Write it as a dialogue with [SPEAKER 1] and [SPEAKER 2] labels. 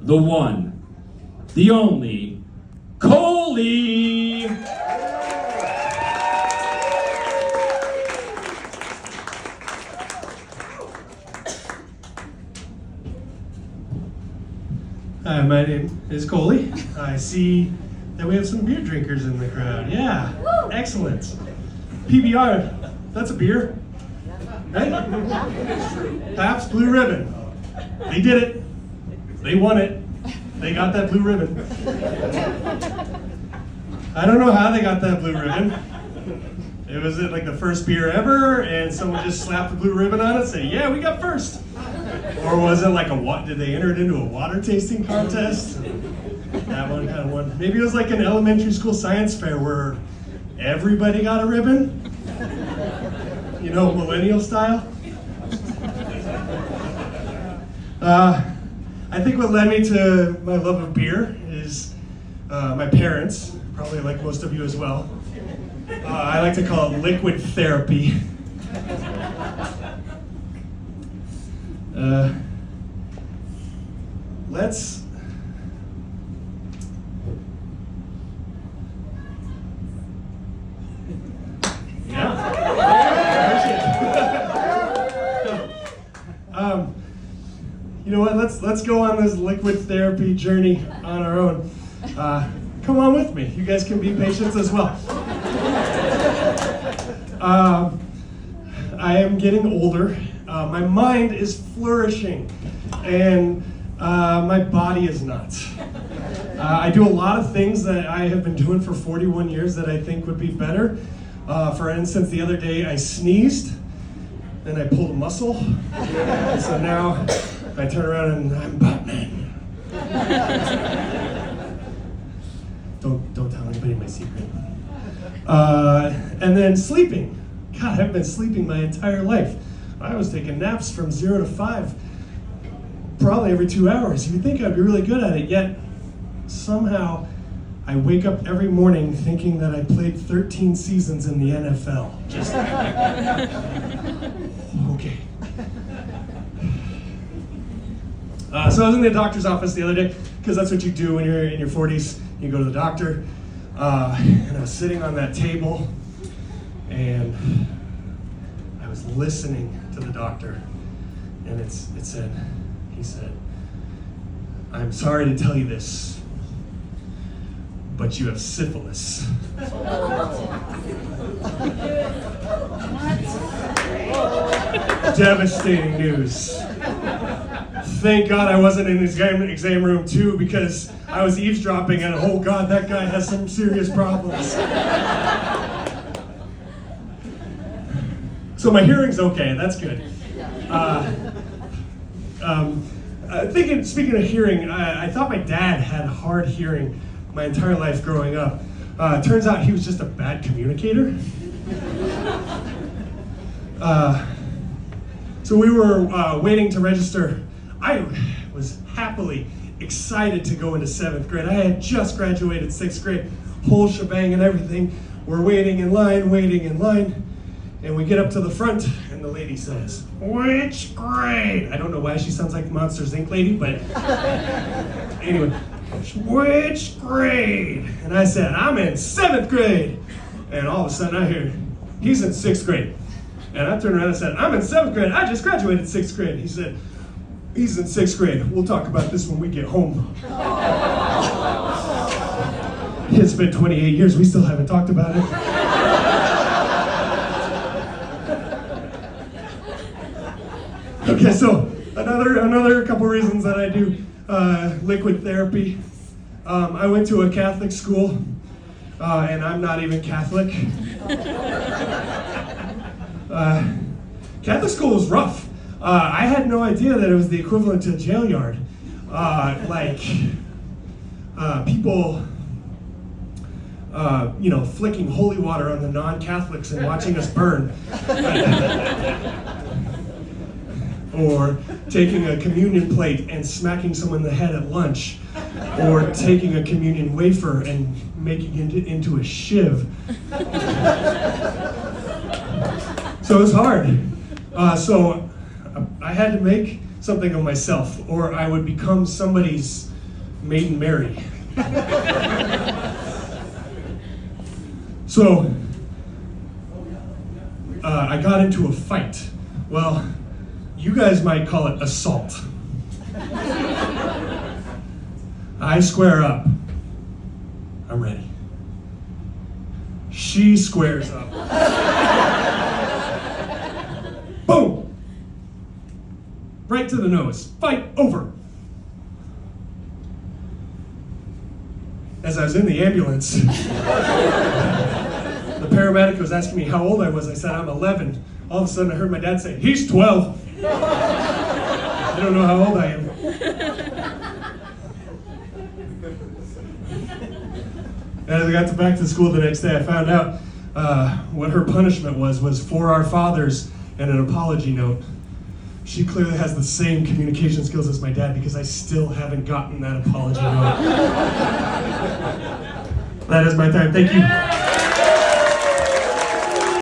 [SPEAKER 1] the one, the only, Coley.
[SPEAKER 2] Hi, my name is Coley. I see that we have some beer drinkers in the crowd. Yeah, excellent. PBR, that's a beer, right? Pabst Blue Ribbon. They did it. They won it. They got that blue ribbon. I don't know how they got that blue ribbon. It was like the first beer ever, and someone just slapped the blue ribbon on it and said, yeah, we got first. Or was it like did they enter it into a water tasting contest? That one kind of won. Maybe it was like an elementary school science fair where everybody got a ribbon. You know, millennial style. I think what led me to my love of beer is my parents, probably like most of you as well. I like to call it liquid therapy. Let's you know what? Let's go on this liquid therapy journey on our own. Come on with me. You guys can be patients as well. I am getting older. My mind is flourishing, and my body is not. I do a lot of things that I have been doing for 41 years that I think would be better. For instance, the other day I sneezed, and I pulled a muscle. So now I turn around and I'm Batman. Don't tell anybody my secret. And then sleeping. God, I've been sleeping my entire life. I was taking naps from 0 to 5, probably every 2 hours. You'd think I'd be really good at it, yet somehow I wake up every morning thinking that I played 13 seasons in the NFL. Just okay. So I was in the doctor's office the other day, because that's what you do when you're in your 40s. You go to the doctor. And I was sitting on that table, and I was listening to the doctor, and he said, I'm sorry to tell you this, but you have syphilis. Devastating news. Thank God I wasn't in his exam room too, because I was eavesdropping and oh God, that guy has some serious problems. So my hearing's okay, that's good. Speaking of hearing, I thought my dad had hard hearing my entire life growing up. Turns out he was just a bad communicator. So we were waiting to register. I was happily excited to go into 7th grade. I had just graduated 6th grade, whole shebang and everything. We're waiting in line, and we get up to the front, and the lady says, which grade? I don't know why she sounds like Monsters Inc. lady, but anyway, which grade? And I said, I'm in 7th grade. And all of a sudden I hear, he's in 6th grade. And I turned around and said, I'm in 7th grade. I just graduated 6th grade. He said, he's in 6th grade. We'll talk about this when we get home. It's been 28 years. We still haven't talked about it. Okay, so another couple reasons that I do liquid therapy. I went to a Catholic school, and I'm not even Catholic. Catholic school was rough. I had no idea that it was the equivalent to a jail yard. People, flicking holy water on the non-Catholics and watching us burn. Or taking a communion plate and smacking someone in the head at lunch. Or taking a communion wafer and making it into a shiv. So it was hard. So I had to make something of myself, or I would become somebody's Maiden Mary. So, I got into a fight. Well, you guys might call it assault. I square up. I'm ready. She squares up. Boom! Right to the nose. Fight over. As I was in the ambulance, the paramedic was asking me how old I was. I said, I'm 11. All of a sudden, I heard my dad say, he's 12. I don't know how old I am. As I got back to school the next day, I found out what her punishment was for our fathers and an apology note. She clearly has the same communication skills as my dad because I still haven't gotten that apology note. That is my time. Thank you.